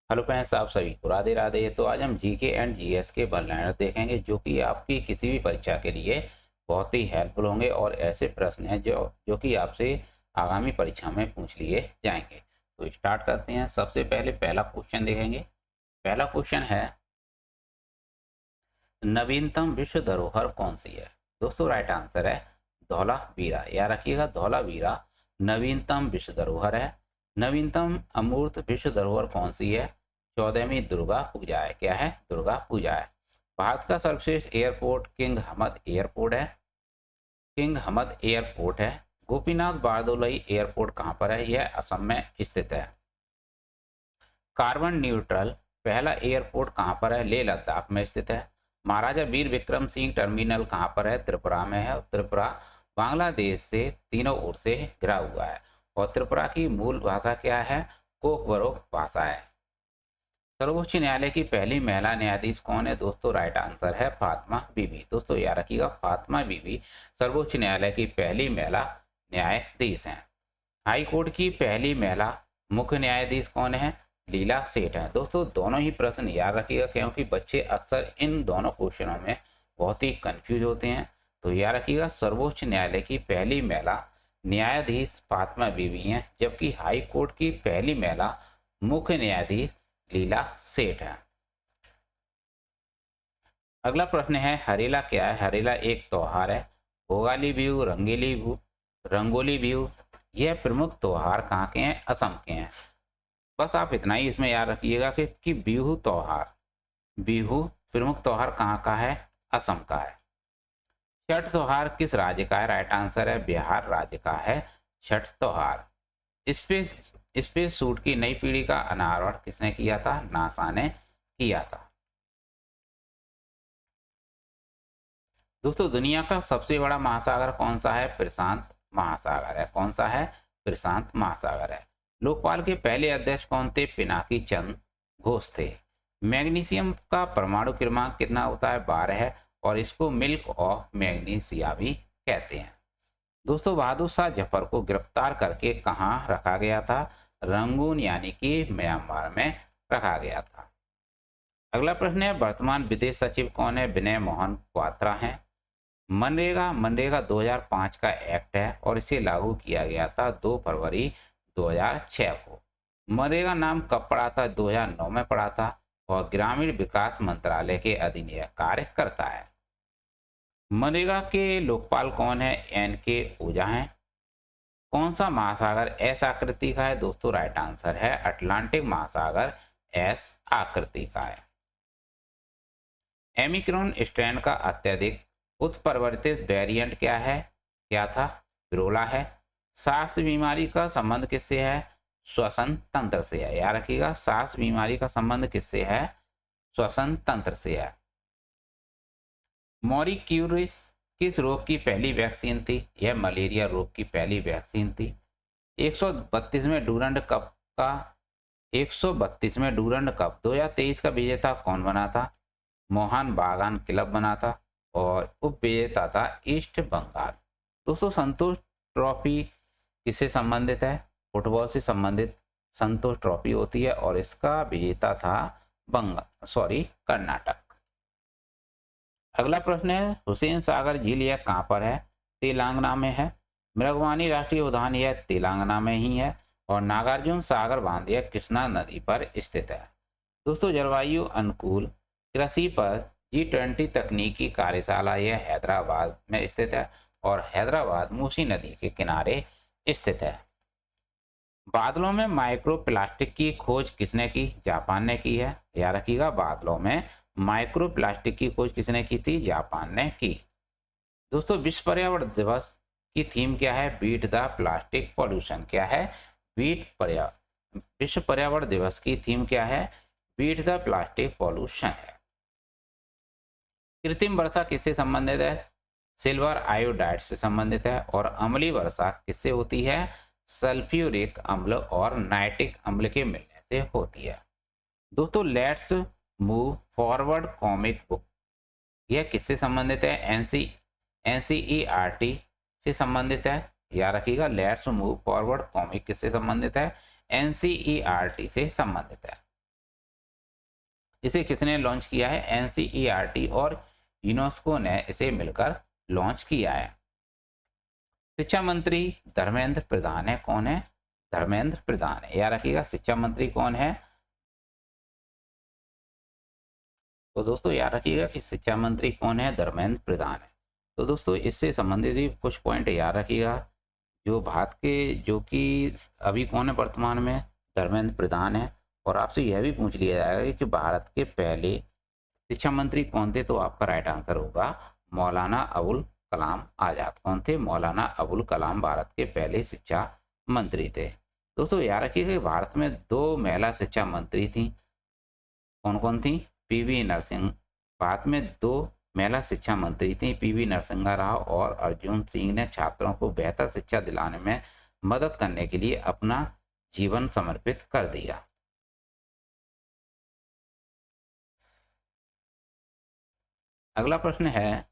Hello friends, आप सभी को राधे राधे। तो आज हम जीके एंड जीएस के वन लाइनर देखेंगे जो कि आपकी किसी भी परीक्षा के लिए बहुत ही हेल्पफुल होंगे और ऐसे प्रश्न हैं जो जो कि आपसे आगामी परीक्षा में पूछ लिए जाएंगे। तो स्टार्ट करते हैं। सबसे पहले पहला क्वेश्चन देखेंगे। पहला क्वेश्चन है, नवीनतम विश्व धरोहर कौन सी है? दोस्तों राइट आंसर है धौलावीरा। याद रखिएगा, धौलावीरा नवीनतम विश्व धरोहर है। नवीनतम अमूर्त विश्व धरोहर कौन सी है? 14वीं दुर्गा पूजा है। क्या है? दुर्गा पूजा है। भारत का सर्वश्रेष्ठ एयरपोर्ट किंग हमद एयरपोर्ट है। किंग हमद एयरपोर्ट है। गोपीनाथ बारदोलई एयरपोर्ट कहाँ पर है? यह असम में स्थित है। कार्बन न्यूट्रल पहला एयरपोर्ट कहाँ पर है? लेह लद्दाख में स्थित है। महाराजा वीर विक्रम सिंह टर्मिनल कहाँ पर है? त्रिपुरा में है। त्रिपुरा बांग्लादेश से तीनों ओर से घिरा हुआ है और त्रिपुरा की मूल भाषा क्या है? कोकबरोक भाषा है। सर्वोच्च न्यायालय की पहली महिला न्यायाधीश कौन है? दोस्तों राइट आंसर है फातिमा बीबी। दोस्तों याद रखिएगा, फातिमा बीबी सर्वोच्च न्यायालय की पहली महिला न्यायाधीश हैं। हाई कोर्ट की पहली महिला मुख्य न्यायाधीश कौन है? लीला सेठ है। दोस्तों दोनों ही प्रश्न याद रखिएगा क्योंकि बच्चे अक्सर इन दोनों क्वेश्चनों में बहुत ही कंफ्यूज होते हैं। तो याद रखिएगा, सर्वोच्च न्यायालय की पहली महिला न्यायाधीश फातिमा बीबी हैं, जबकि हाई कोर्ट की पहली महिला मुख्य न्यायाधीश लीला सेठ है। अगला प्रश्न है, हरेला क्या है? हरेला एक त्योहार है। भोगाली बिहू, रंगीली बिहू, रंगोली बिहू, यह प्रमुख त्योहार कहाँ के हैं? असम के हैं। बस आप इतना ही इसमें याद रखिएगा कि बिहू त्योहार, बिहू प्रमुख त्योहार कहाँ का है? असम का है। छठ त्योहार किस राज्य का है? राइट आंसर है बिहार राज्य का है छठ त्योहार। स्पेस स्पेस सूट की नई पीढ़ी का अनावरण किसने किया था? नासा ने किया था। दोस्तों दुनिया का सबसे बड़ा महासागर कौन सा है? प्रशांत महासागर है। कौन सा है? प्रशांत महासागर है। लोकपाल के पहले अध्यक्ष कौन थे? पिनाकी चंद घोष थे। मैग्नीशियम का परमाणु क्रमांक कितना होता है? 12 है और इसको मिल्क ऑफ मैग्नीशिया भी कहते हैं। दोस्तों बहादुर शाह जफर को गिरफ्तार करके कहाँ रखा गया था? रंगून यानी कि म्यांमार में रखा गया था। अगला प्रश्न है, वर्तमान विदेश सचिव कौन है? विनय मोहन क्वात्रा हैं। मनरेगा मनरेगा 2005 का एक्ट है और इसे लागू किया गया था 2 फरवरी 2006 को। मनरेगा नाम कब पड़ा था? 2009 में पड़ा था और ग्रामीण विकास मंत्रालय के अधीन यह कार्य करता है। मनरेगा के लोकपाल कौन है? एन के ओझा हैं। कौन सा महासागर एस आकृति का है? दोस्तों राइट आंसर है अटलांटिक महासागर एस आकृति का है। एमिक्रॉन स्ट्रेन का अत्यधिक उत्परिवर्तित वेरिएंट क्या है? क्या था? विरोला है। सांस बीमारी का संबंध किससे है? श्वसन तंत्र से है। याद रखिएगा, सांस बीमारी का संबंध किससे है? श्वसन तंत्र से है। मॉरिक्यूरिस किस रोग की पहली वैक्सीन थी? यह मलेरिया रोग की पहली वैक्सीन थी। 132वें डूरंड कप का 132वें डूरंड कप 2023 का विजेता कौन बना था? मोहन बागान क्लब बना था और उप विजेता था ईस्ट बंगाल। दोस्तों संतोष ट्रॉफी किससे संबंधित है? फुटबॉल से संबंधित संतोष ट्रॉफी होती है और इसका विजेता था कर्नाटक। अगला प्रश्न है, हुसैन सागर झील यह कहाँ पर है? तेलंगाना में है। मृगवानी राष्ट्रीय उद्यान यह तेलंगाना में ही है और नागार्जुन सागर बांध यह कृष्णा नदी पर स्थित है। दोस्तों जलवायु अनुकूल कृषि पर G20 तकनीकी कार्यशाला यह हैदराबाद में स्थित है और हैदराबाद मूसी नदी के किनारे स्थित है। बादलों में माइक्रो प्लास्टिक की खोज किसने की? जापान ने की है। याद रखिएगा, बादलों में माइक्रो प्लास्टिक की खोज किसने की थी? जापान ने की। दोस्तों विश्व पर्यावरण दिवस की थीम क्या है? Beat the plastic pollution. क्या है? विश्व पर्यावरण दिवस की थीम क्या है? बीट द प्लास्टिक पॉल्यूशन है। कृत्रिम वर्षा किससे संबंधित है? सिल्वर आयोडाइड से संबंधित है। और अम्लीय वर्षा किससे होती है? सल्फ्यूरिक अम्ल और नाइट्रिक अम्ल के मिलने से होती है। दोस्तों let's move forward comic book यह किससे संबंधित है? एनसीईआरटी से संबंधित है। याद रखिएगा, लेट्स मूव फॉरवर्ड कॉमिक किससे संबंधित है? एनसीईआरटी से संबंधित है। इसे किसने लॉन्च किया है? एनसीईआरटी और यूनेस्को ने इसे मिलकर लॉन्च किया है। शिक्षा मंत्री धर्मेंद्र प्रधान है। कौन है? धर्मेंद्र प्रधान है। याद रखिएगा शिक्षा मंत्री कौन है? तो दोस्तों याद रखिएगा कि शिक्षा मंत्री कौन है? धर्मेंद्र प्रधान है। तो दोस्तों इससे संबंधित भी कुछ पॉइंट याद रखिएगा। जो भारत के जो कि अभी कौन है वर्तमान में? धर्मेंद्र प्रधान है। और आपसे यह भी पूछ लिया जाएगा कि भारत के पहले शिक्षा मंत्री कौन थे? तो आपका राइट आंसर होगा मौलाना अबुल कलाम आजाद। कौन थे? मौलाना अबुल कलाम भारत के पहले शिक्षा मंत्री थे। दोस्तों याद रखिएगा कि भारत में 2 महिला शिक्षा मंत्री थी। कौन कौन थी? पीवी नरसिंह। भारत में 2 महिला शिक्षा मंत्री थी, पीवी नरसिंहा राव और अर्जुन सिंह ने छात्रों को बेहतर शिक्षा दिलाने में मदद करने के लिए अपना जीवन समर्पित कर दिया। अगला प्रश्न है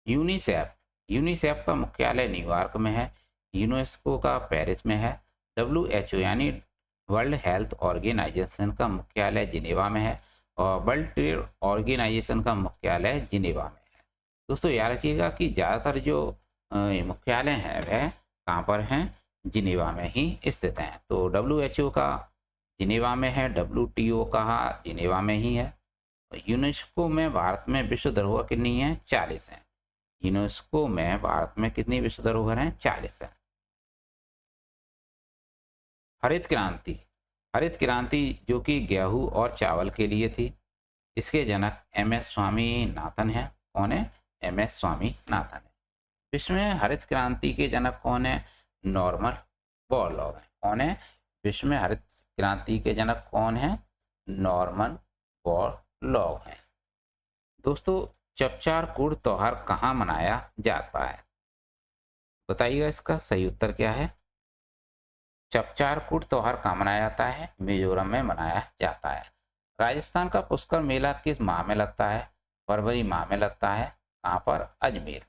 यूनिसेफ। यूनिसेफ का मुख्यालय न्यूयॉर्क में है, यूनेस्को का पेरिस में है, डब्ल्यूएचओ यानी वर्ल्ड हेल्थ ऑर्गेनाइजेशन का मुख्यालय जिनेवा में है और वर्ल्ड ट्रेड ऑर्गेनाइजेशन का मुख्यालय जिनेवा में है। दोस्तों याद रखिएगा कि ज़्यादातर जो मुख्यालय हैं वह कहाँ पर हैं? जिनेवा में ही स्थित हैं। तो डब्ल्यूएचओ का जिनेवा में है, डब्ल्यूटीओ का जिनेवा में ही है। यूनेस्को में भारत में विश्व धरोहर कितनी है? 40 है। यूनेस्को में भारत में कितनी विश्व धरोहर हैं? 40 है। हरित क्रांति। हरित क्रांति जो कि गेहूं और चावल के लिए थी, इसके जनक एम एस स्वामीनाथन है। कौन है? एम एस स्वामीनाथन है। विश्व में हरित क्रांति के जनक कौन है? नॉर्मन बोरलॉग है। कौन है? विश्व में हरित क्रांति के जनक कौन है? नॉर्मन बोरलॉग है। दोस्तों चपचार कूट त्योहार कहाँ मनाया जाता है? बताइएगा इसका सही उत्तर क्या है? चपचार कूट त्योहार कहाँ मनाया जाता है? मिजोरम में मनाया जाता है। राजस्थान का पुष्कर मेला किस माह में लगता है? फरवरी माह में लगता है। कहाँ पर? अजमेर में।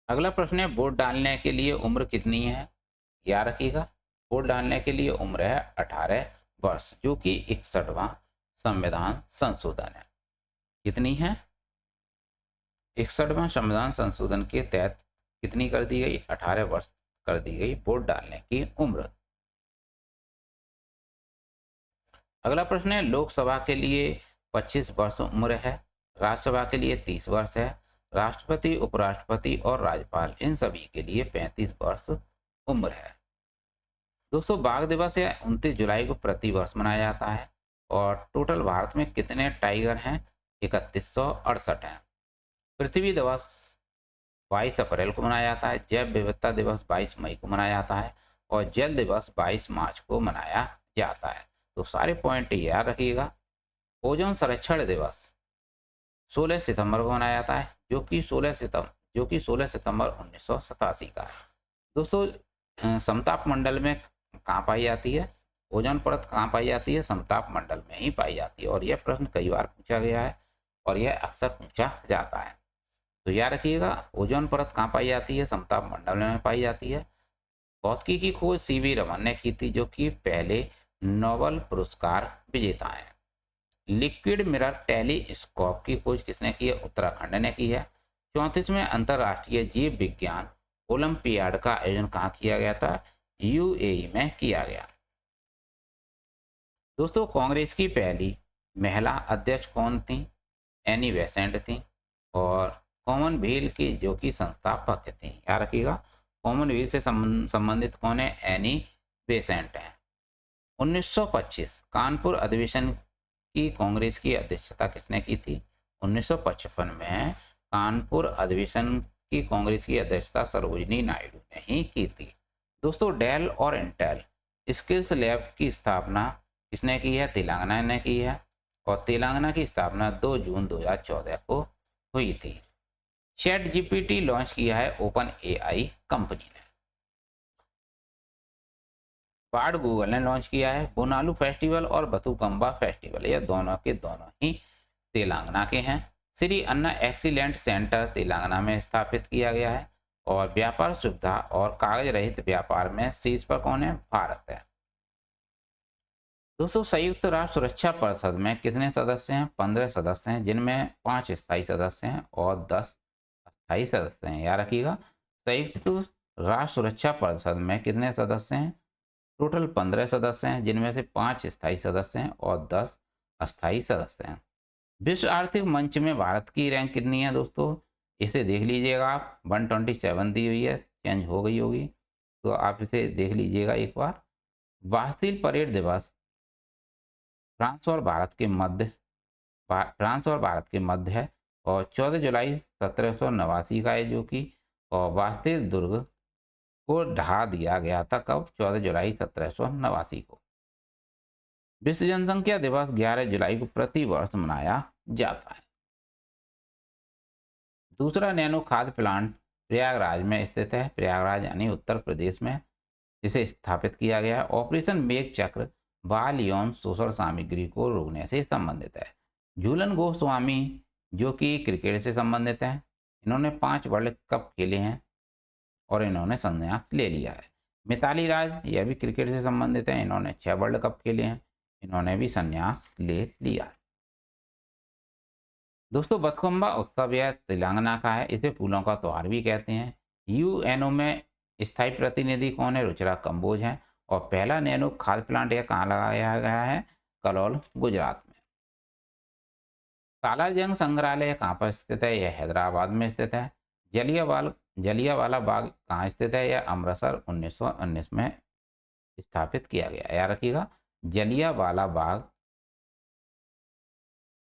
अगला प्रश्न है वोट डालने के लिए उम्र कितनी है? याद रखिएगा वोट डालने के लिए उम्र है 18 वर्ष, जो कि 61वां संविधान संशोधन है। कितनी है? 61वां संविधान संशोधन के तहत कितनी कर दी गई? 18 वर्ष कर दी गई वोट डालने की उम्र। अगला प्रश्न है लोकसभा के लिए 25 वर्ष उम्र है, राज्यसभा के लिए 30 वर्ष है, राष्ट्रपति उपराष्ट्रपति और राज्यपाल इन सभी के लिए 35 वर्ष उम्र है। दोस्तों बाघ दिवस है 29 जुलाई को प्रति वर्ष मनाया जाता है। और टोटल भारत में कितने टाइगर हैं? 3168 हैं। पृथ्वी दिवस 22 अप्रैल को मनाया जाता है। जैव विविधता दिवस 22 मई को मनाया जाता है और जल दिवस 22 मार्च को मनाया जाता है। तो सारे पॉइंट याद रखिएगा। ओजोन संरक्षण दिवस 16 सितंबर को मनाया जाता है, जो कि 16 सितंबर 1987 का है। दोस्तों समताप मंडल में कहाँ पाई जाती है? ओजोन परत कहाँ पाई जाती है? समताप मंडल में ही पाई जाती है। और यह प्रश्न कई बार पूछा गया है और यह अक्सर पूछा जाता है। तो याद रखिएगा ओजोन परत कहाँ पाई जाती है? समताप मंडल में पाई जाती है। भौतिकी की खोज सीवी रमन ने की थी, जो कि पहले नोबेल पुरस्कार विजेता है। लिक्विड मिरर टेलीस्कोप की खोज किसने की है? उत्तराखंड ने की है। 34वें अंतर्राष्ट्रीय जीव विज्ञान ओलंपियाड का आयोजन कहाँ किया गया था? यूएई में किया गया। दोस्तों कांग्रेस की पहली महिला अध्यक्ष कौन थी? एनी बेसेंट थी। और कॉमनवेल्थ की जो कि संस्थापक थी, याद रखिएगा कॉमनवेल्थ से संबंधित कौन है? एनी बेसेंट है। 1925 कानपुर अधिवेशन की कांग्रेस की अध्यक्षता किसने की थी? 1955 में कानपुर अधिवेशन की कांग्रेस की अध्यक्षता सरोजिनी नायडू ने ही की थी। दोस्तों डेल और इंटेल स्किल्स लैब की स्थापना किसने की है? तेलंगाना ने की है। और तेलंगाना की स्थापना 2 जून 2014 को हुई थी। चैट जीपीटी लॉन्च किया है ओपन एआई कंपनी ने। बाढ़ गूगल ने लॉन्च किया है। बोनालू फेस्टिवल और बथुकम्बा फेस्टिवल, यह दोनों के दोनों ही तेलंगाना के हैं। श्री अन्ना एक्सीलेंट सेंटर तेलंगाना में स्थापित किया गया है। और व्यापार सुविधा और कागज रहित व्यापार में शीर्ष पर कौन है? भारत है। दोस्तों संयुक्त राष्ट्र सुरक्षा परिषद में कितने सदस्य हैं? 15 सदस्य हैं, जिनमें 5 स्थायी सदस्य हैं और 10 अस्थायी सदस्य हैं। याद रखिएगा, संयुक्त राष्ट्र सुरक्षा परिषद में कितने सदस्य हैं? टोटल 15 सदस्य हैं, जिनमें से 5 स्थायी सदस्य हैं और 10 अस्थायी सदस्य हैं। विश्व आर्थिक मंच में भारत की रैंक कितनी है दोस्तों? इसे देख लीजिएगा आप, 127 दी हुई है, चेंज हो गई होगी, तो आप इसे देख लीजिएगा एक बार। बास्तिल परेड दिवस फ्रांस और भारत के मध्य है और 14 जुलाई 1789 का है, जो कि और बास्तिल दुर्ग को ढहा दिया गया था। कब? 14 जुलाई 1789 को। विश्व जनसंख्या दिवस 11 जुलाई को प्रति वर्ष मनाया जाता है। दूसरा नैनो खाद्य प्लांट प्रयागराज में स्थित है। प्रयागराज यानी उत्तर प्रदेश में इसे स्थापित किया गया। ऑपरेशन मेघ चक्र बाल यौन शोषण सामग्री को रोकने से संबंधित है। झूलन गोस्वामी जो कि क्रिकेट से संबंधित है, इन्होंने 5 वर्ल्ड कप खेले हैं और इन्होंने संन्यास ले लिया है। मिताली राज, यह भी क्रिकेट से संबंधित है, इन्होंने 6 वर्ल्ड कप खेले हैं, इन्होंने भी संन्यास ले लिया है। दोस्तों बथुकम्बा उत्सव यह तेलंगाना का है, इसे फूलों का त्योहार भी कहते हैं। यूएनओ में स्थायी प्रतिनिधि कौन है? रुचिरा कंबोज हैं। और पहला नैनो खाद्य प्लांट यह कहाँ लगाया गया है? कलोल, गुजरात में। सालारजंग संग्रहालय कहाँ पर स्थित है? यह हैदराबाद में स्थित है। जलियांवाला बाग कहाँ स्थित है? यह अमृतसर 1919 में स्थापित किया गया। याद रखिएगा, जलियांवाला बाग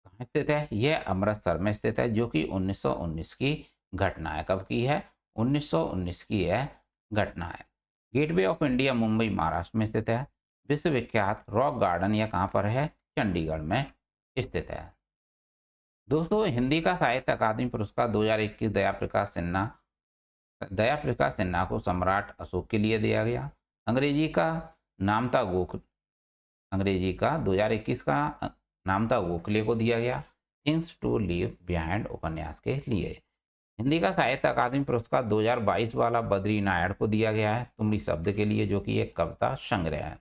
कहाँ स्थित है? यह अमृतसर में स्थित है, जो कि 1919 की घटना है। कब की है? 1919 की यह घटना है। Gateway of India Mumbai, Maharashtra में स्थित है। विश्वविख्यात रॉक गार्डन यह कहाँ पर है? चंडीगढ़ में स्थित है। दोस्तों हिंदी का साहित्य अकादमी पुरस्कार 2021 दया प्रकाश सिन्हा को सम्राट अशोक के लिए दिया गया। अंग्रेजी का 2021 का नामता गोखले को दिया गया। थिंग्स टू लीव बिहाइंड उपन्यास के लिए। हिंदी का साहित्य अकादमी पुरस्कार 2022 वाला बद्री नायड़ को दिया गया है तुमरी शब्द के लिए, जो कि एक कविता संग्रह है।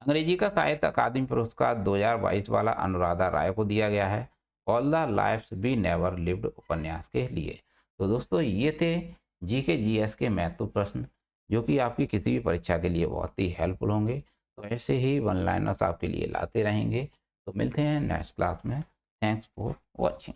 अंग्रेजी का साहित्य अकादमी पुरस्कार 2022 वाला अनुराधा राय को दिया गया है all the lives we never lived उपन्यास के लिए। तो दोस्तों ये थे जीके जीएस के महत्वपूर्ण प्रश्न, जो कि आपकी किसी भी परीक्षा के लिए बहुत ही हेल्पफुल होंगे। तो ऐसे ही वन लाइनर्स आपके लिए लाते रहेंगे। तो मिलते हैं नेक्स्ट क्लास में। Thanks for watching.